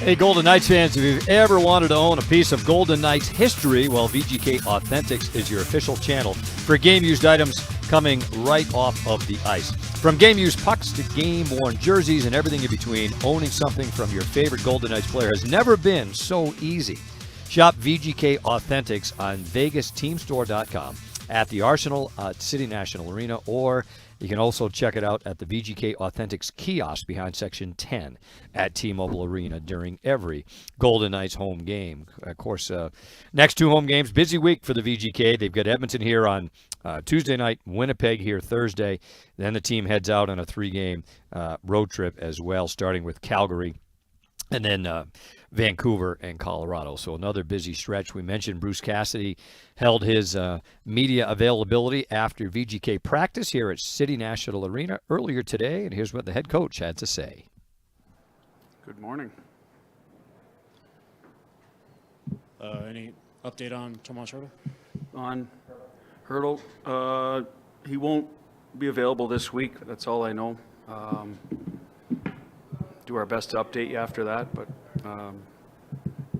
Hey, Golden Knights fans, if you've ever wanted to own a piece of Golden Knights history, well, VGK Authentics is your official channel for game-used items coming right off of the ice. From game-used pucks to game-worn jerseys and everything in between, owning something from your favorite Golden Knights player has never been so easy. Shop VGK Authentics on VegasTeamStore.com, at the Arsenal at City National Arena, or you can also check it out at the VGK Authentics kiosk behind Section 10 at T-Mobile Arena during every Golden Knights home game. Of course, next 2 home games, busy week for the VGK. They've got Edmonton here on Tuesday night, Winnipeg here Thursday. Then the team heads out on a 3-game road trip as well, starting with Calgary and then Vancouver and Colorado. So another busy stretch. We mentioned Bruce Cassidy held his media availability after VGK practice here at City National Arena earlier today, and here's what the head coach had to say. Good morning. Any update on Tomas Hertl? On Hertl, he won't be available this week. That's all I know. Do our best to update you after that, but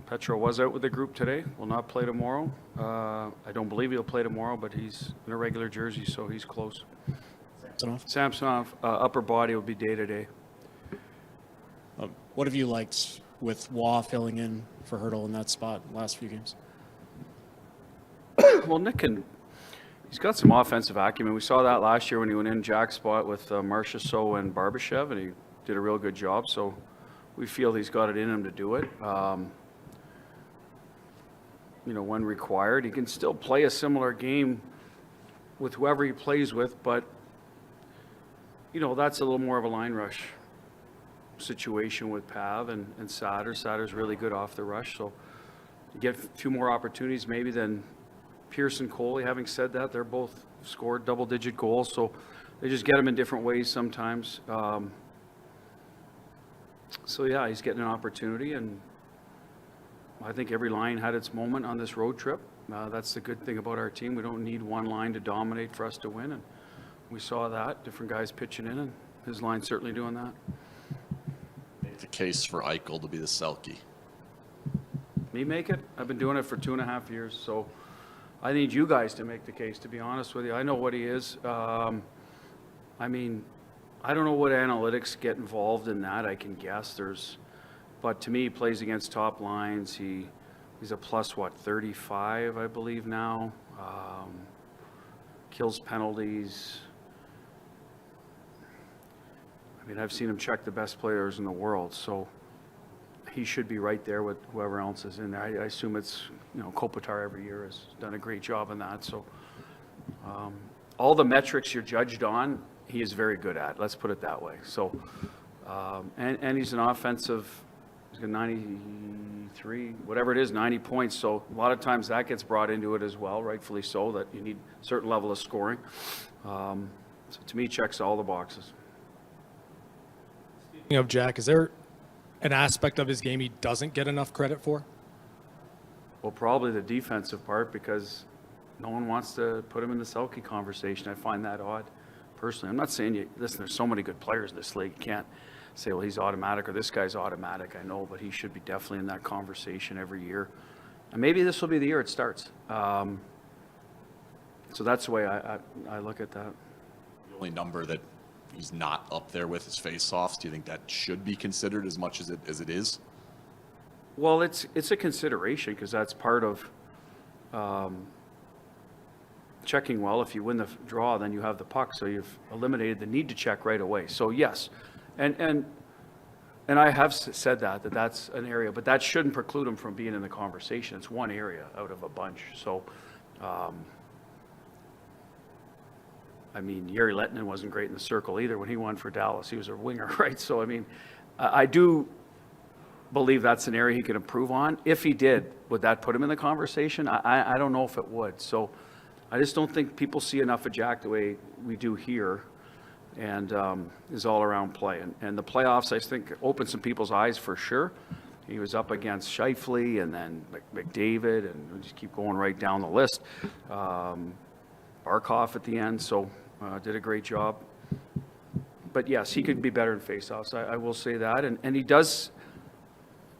Petro was out with the group today. Will not play tomorrow. I don't believe he'll play tomorrow, but he's in a regular jersey, so he's close. Samsonov, upper body will be day-to-day. What have you liked with Waugh filling in for Hertl in that spot the last few games? Well, he's got some offensive acumen. We saw that last year when he went in Jack's spot with Marchessault and Barbashev, and he did a real good job. So we feel he's got it in him to do it. When required, he can still play a similar game with whoever he plays with, but that's a little more of a line rush situation with Pav and Sader. Sader's really good off the rush, so you get a few more opportunities maybe than Pearson, Coley. Having said that, they're both scored double-digit goals, so they just get them in different ways sometimes. So yeah, he's getting an opportunity, and I think every line had its moment on this road trip. That's the good thing about our team. We don't need one line to dominate for us to win, and we saw that. Different guys pitching in, and his line's certainly doing that. Make the case for Eichel to be the Selke. Me make it? I've been doing it for 2.5 years, so I need you guys to make the case, to be honest with you. I know what he is. I don't know what analytics get involved in that. I can guess but to me, he plays against top lines. He's a plus 35, I believe now. Kills penalties. I've seen him check the best players in the world, so he should be right there with whoever else is in there. I assume it's, Kopitar every year has done a great job in that. So all the metrics you're judged on, he is very good at. Let's put it that way. So, and he's an offensive, he's got 93, whatever it is, 90 points. So a lot of times that gets brought into it as well, rightfully so, that you need a certain level of scoring. So to me, checks all the boxes. Speaking of Jack, is there an aspect of his game he doesn't get enough credit for? Well, probably the defensive part, because no one wants to put him in the Selke conversation. I find that odd, personally. I'm not saying listen, there's so many good players in this league. You can't say, well, he's automatic or this guy's automatic. I know, but he should be definitely in that conversation every year. And maybe this will be the year it starts. So that's the way I look at that. The only number that he's not up there with his face-offs, do you think that should be considered as much as it is? Well, it's a consideration, because that's part of checking well. If you win the draw, then you have the puck, so you've eliminated the need to check right away. So yes, and I have said that's an area, but that shouldn't preclude him from being in the conversation. It's one area out of a bunch. So Yuri Lettinen wasn't great in the circle either when he won for Dallas. He was a winger, right? So I do believe that's an area he could improve on. If he did, would that put him in the conversation? I don't know if it would. So I just don't think people see enough of Jack the way we do here, and his all-around play. And the playoffs, I think, opened some people's eyes for sure. He was up against Scheifele and then McDavid, and we just keep going right down the list. Barkov at the end, so did a great job. But yes, he could be better in faceoffs. I will say that, and he does.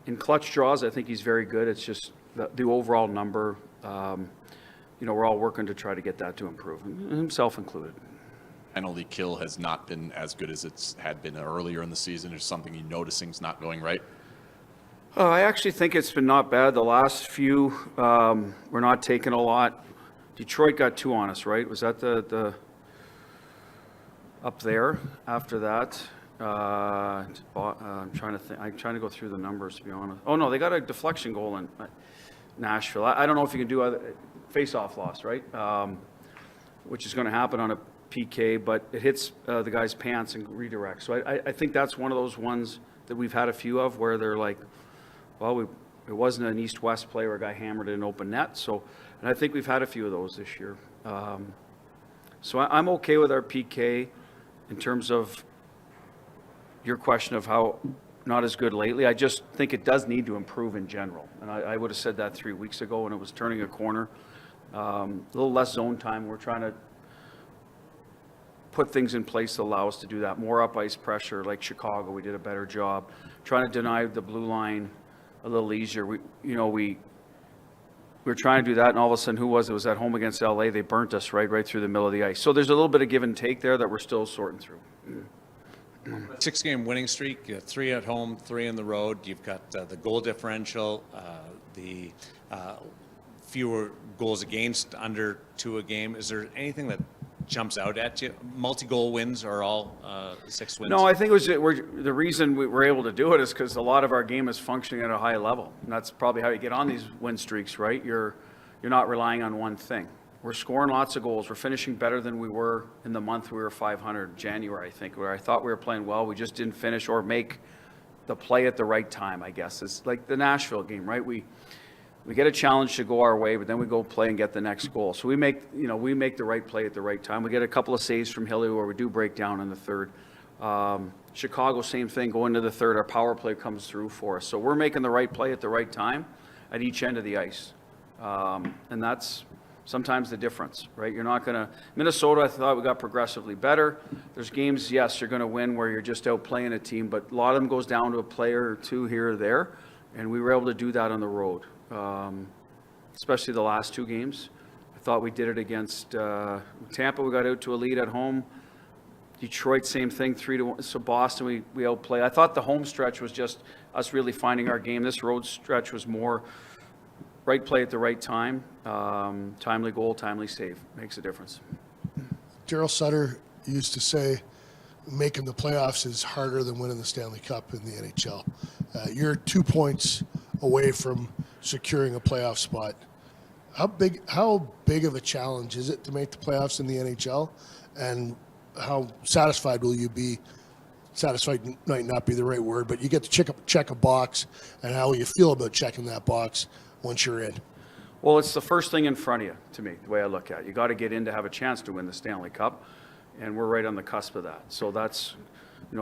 in clutch draws, I think he's very good. It's just the overall number. We're all working to try to get that to improve, himself included. Penalty kill has not been as good as it's had been earlier in the season. There's something you're noticing is not going right. I actually think it's been not bad. The last few, we're not taking a lot. Detroit got 2 on us, right? Was that the up there after that? I'm trying to think. I'm trying to go through the numbers, to be honest. Oh, no, they got a deflection goal in Nashville. I don't know if you can do a face-off loss, right? Which is going to happen on a PK, but it hits the guy's pants and redirects. So I think that's one of those ones that we've had a few of where they're like, well, it wasn't an east-west play where a guy hammered it in open net. So, and I think we've had a few of those this year. So I'm okay with our PK in terms of your question of how not as good lately. I just think it does need to improve in general. And I would have said that 3 weeks ago when it was turning a corner. A little less zone time. We're trying to put things in place that allow us to do that. More up ice pressure, like Chicago, we did a better job. Trying to deny the blue line a little easier. We were trying to do that, and all of a sudden, who was it? It was at home against LA. They burnt us right through the middle of the ice. So there's a little bit of give and take there that we're still sorting through. 6-game winning streak, 3 at home, 3 on the road. You've got the goal differential, the fewer goals against, under 2 a game. Is there anything that jumps out at you? Multi-goal wins are all 6 wins? No, I think it was the reason we were able to do it is because a lot of our game is functioning at a high level. And that's probably how you get on these win streaks, right? You're not relying on one thing. We're scoring lots of goals. We're finishing better than we were in the month we were 500, January, I think, where I thought we were playing well. We just didn't finish or make the play at the right time, I guess. It's like the Nashville game, right? We get a challenge to go our way, but then we go play and get the next goal. So we make the right play at the right time. We get a couple of saves from Hilly where we do break down in the third. Chicago, same thing, go into the third. Our power play comes through for us. So we're making the right play at the right time at each end of the ice. And that's sometimes the difference, right? You're not going to – Minnesota, I thought we got progressively better. There's games, yes, you're going to win where you're just outplaying a team, but a lot of them goes down to a player or two here or there, and we were able to do that on the road, especially the last 2 games. I thought we did it against Tampa. We got out to a lead at home. Detroit, same thing, 3-1. So Boston, we outplayed. I thought the home stretch was just us really finding our game. This road stretch was more right play at the right time, timely goal, timely save. Makes a difference. Daryl Sutter used to say making the playoffs is harder than winning the Stanley Cup in the NHL. You're 2 points away from securing a playoff spot. How big of a challenge is it to make the playoffs in the NHL, and how satisfied will you be? Satisfied might not be the right word, but you get to check a box, and how will you feel about checking that box once you're in? Well, it's the first thing in front of you, to me, the way I look at it. You got to get in to have a chance to win the Stanley Cup, and we're right on the cusp of that. So that's,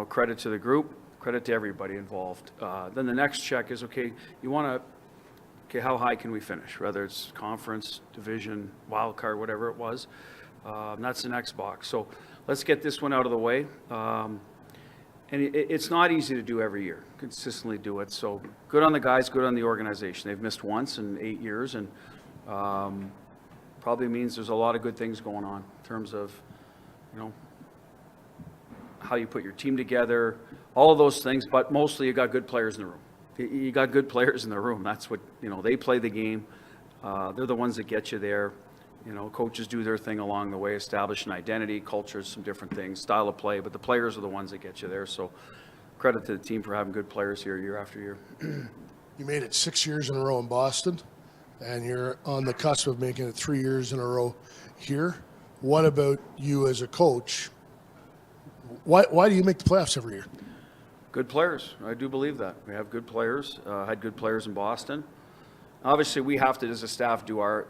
credit to the group, credit to everybody involved. Then the next check is, how high can we finish? Whether it's conference, division, wild card, whatever it was. That's the next box. So let's get this one out of the way. And it's not easy to do every year, consistently do it. So good on the guys, good on the organization. They've missed once in 8 years, and probably means there's a lot of good things going on in terms of, how you put your team together, all of those things. But mostly you got good players in the room. You got good players in the room. That's what, they play the game. They're the ones that get you there. Coaches do their thing along the way, establish an identity, cultures, some different things, style of play, but the players are the ones that get you there. So credit to the team for having good players here year after year. You made it 6 years in a row in Boston, and you're on the cusp of making it 3 years in a row here. What about you as a coach? Why do you make the playoffs every year? Good players. I do believe that. We have good players, had good players in Boston. Obviously, we have to, as a staff, do our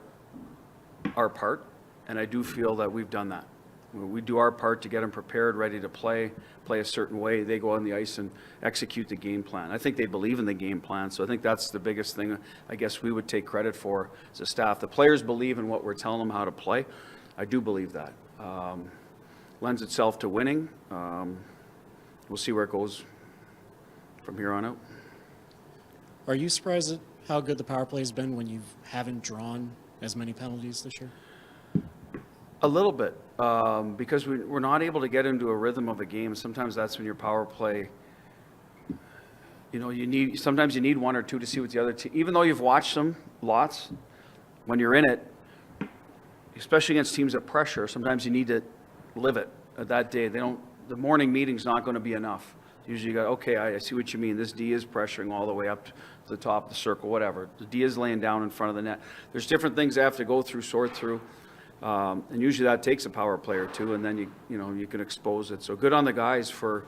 part, and I do feel that we've done that. We do our part to get them prepared, ready to play a certain way. They go on the ice and execute the game plan. I think they believe in the game plan, so I think that's the biggest thing I guess we would take credit for as a staff. The players believe in what we're telling them how to play. I do believe that. Lends itself to winning. We'll see where it goes from here on out. Are you surprised at how good the power play has been when you haven't drawn as many penalties this year? A little bit, because we're not able to get into a rhythm of a game. Sometimes that's when your power play, sometimes you need one or two to see what the other team, even though you've watched them lots, when you're in it, especially against teams that pressure, sometimes you need to live it that day. The morning meeting's not going to be enough. Usually you go, okay, I see what you mean. This D is pressuring all the way up to the top of the circle, whatever. The D is laying down in front of the net. There's different things they have to go through, sort through. And usually that takes a power play or two, and then you can expose it. So good on the guys for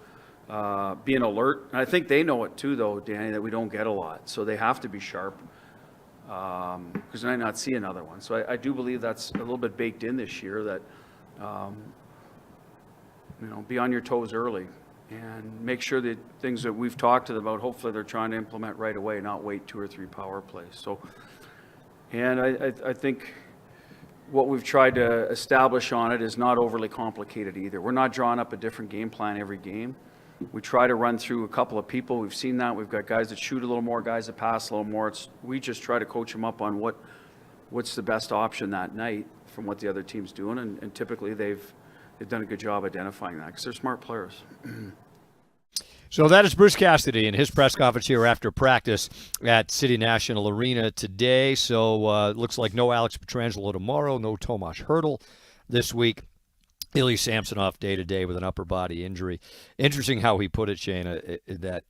being alert. And I think they know it too, though, Danny, that we don't get a lot. So they have to be sharp because they might not see another one. So I do believe that's a little bit baked in this year that, be on your toes early and make sure that things that we've talked to them about, hopefully they're trying to implement right away, not wait 2 or 3 power plays. So, and I think what we've tried to establish on it is not overly complicated either. We're not drawing up a different game plan every game. We try to run through a couple of people. We've seen that. We've got guys that shoot a little more, guys that pass a little more. We just try to coach them up on what's the best option that night from what the other team's doing, and typically they've done a good job identifying that because they're smart players. So that is Bruce Cassidy in his press conference here after practice at City National Arena today. So it looks like no Alex Pietrangelo tomorrow, no Tomas Hertl this week. Ilya Samsonov day-to-day with an upper body injury. Interesting how he put it, Shane, that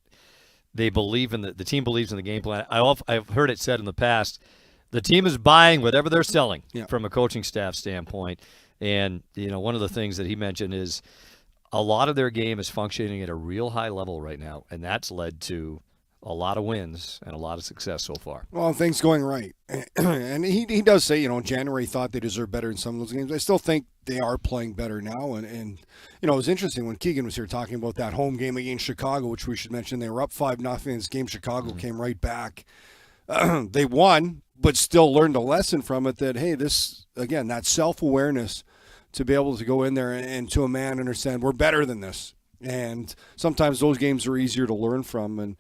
they believe in the team believes in the game plan. I've heard it said in the past, the team is buying whatever they're selling from a coaching staff standpoint. And, one of the things that he mentioned is a lot of their game is functioning at a real high level right now, and that's led to a lot of wins and a lot of success so far. Well, things going right. And he does say, January thought they deserved better in some of those games. I still think they are playing better now. And it was interesting when Keegan was here talking about that home game against Chicago, which we should mention. They were up 5-0 in this game. Chicago came right back. They won, but still learned a lesson from it that, hey, this, again, that self-awareness to be able to go in there and to a man understand we're better than this. And sometimes those games are easier to learn from. And,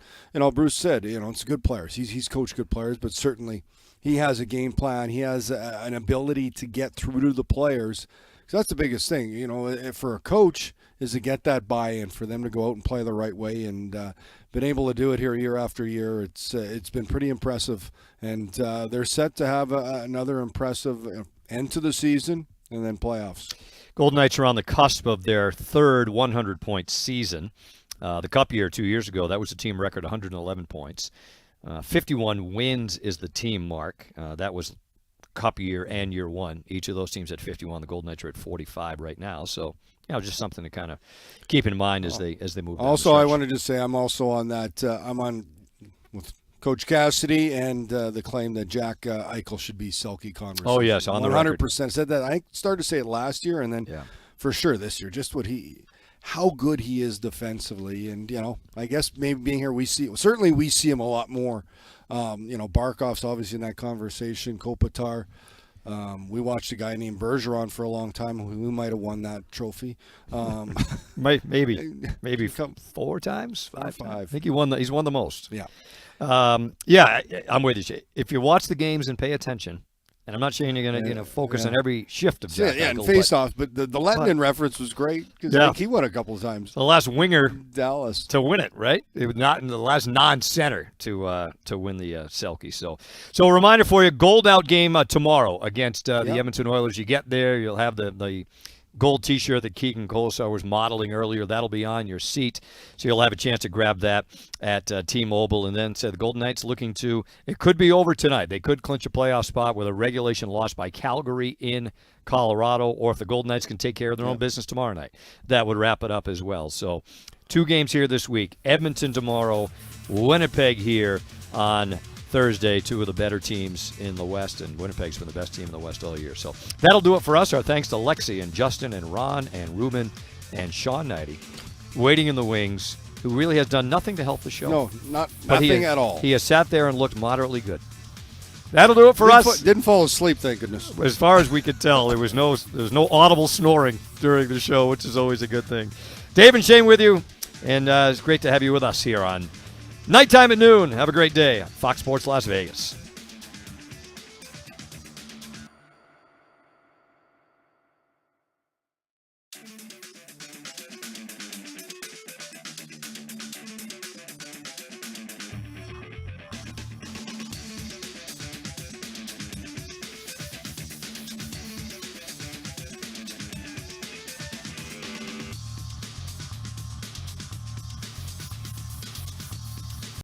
Bruce said, it's good players. He's coached good players, but certainly he has a game plan. He has an ability to get through to the players. So that's the biggest thing, for a coach is to get that buy-in, for them to go out and play the right way. And been able to do it here year after year. It's been pretty impressive. And they're set to have another impressive end to the season and then playoffs. Golden Knights are on the cusp of their third 100-point season. The Cup year 2 years ago, that was a team record, 111 points. 51 wins is the team mark. That was Cup year and year one. Each of those teams at 51. The Golden Knights are at 45 right now. So, just something to kind of keep in mind as they move down Also, I wanted to say I'm also on that. I'm on with Coach Cassidy and the claim that Jack Eichel should be Selke conversation. Oh, yes, on the record. 100% said that. I started to say it last year, and then for sure this year, just how good he is defensively. And, I guess maybe being here, we see him a lot more. Barkov's obviously in that conversation, Kopitar. We watched a guy named Bergeron for a long time who might have won that trophy. Maybe 4 times, 5 times. I think he's won the most. Yeah. I'm with you, Jay. If you watch the games and pay attention, and I'm not saying you're going to focus on every shift of Jack Eichel, and face-off, but the Lettinen reference was great because I think he won a couple of times. The last winger Dallas to win it, right? It was not in the last non-center to win the Selke. So a reminder for you, gold out game tomorrow against the Edmonton Oilers. You get there, you'll have the gold T-shirt that Keegan Kolesar was modeling earlier. That'll be on your seat, so you'll have a chance to grab that at T-Mobile. And then the Golden Knights looking to, it could be over tonight. They could clinch a playoff spot with a regulation loss by Calgary in Colorado, or if the Golden Knights can take care of their own business tomorrow night, that would wrap it up as well. So 2 games here this week, Edmonton tomorrow, Winnipeg here on Thursday, 2 of the better teams in the West, and Winnipeg's been the best team in the West all year. So that'll do it for us. Our thanks to Lexi and Justin and Ron and Ruben and Shane Hnidy, waiting in the wings, who really has done nothing to help the show. No, nothing at all. He has sat there and looked moderately good. That'll do it for us. Didn't fall asleep, thank goodness. As far as we could tell, there was no audible snoring during the show, which is always a good thing. Dave and Shane with you, and it's great to have you with us here on Nighttime at noon. Have a great day. Fox Sports Las Vegas.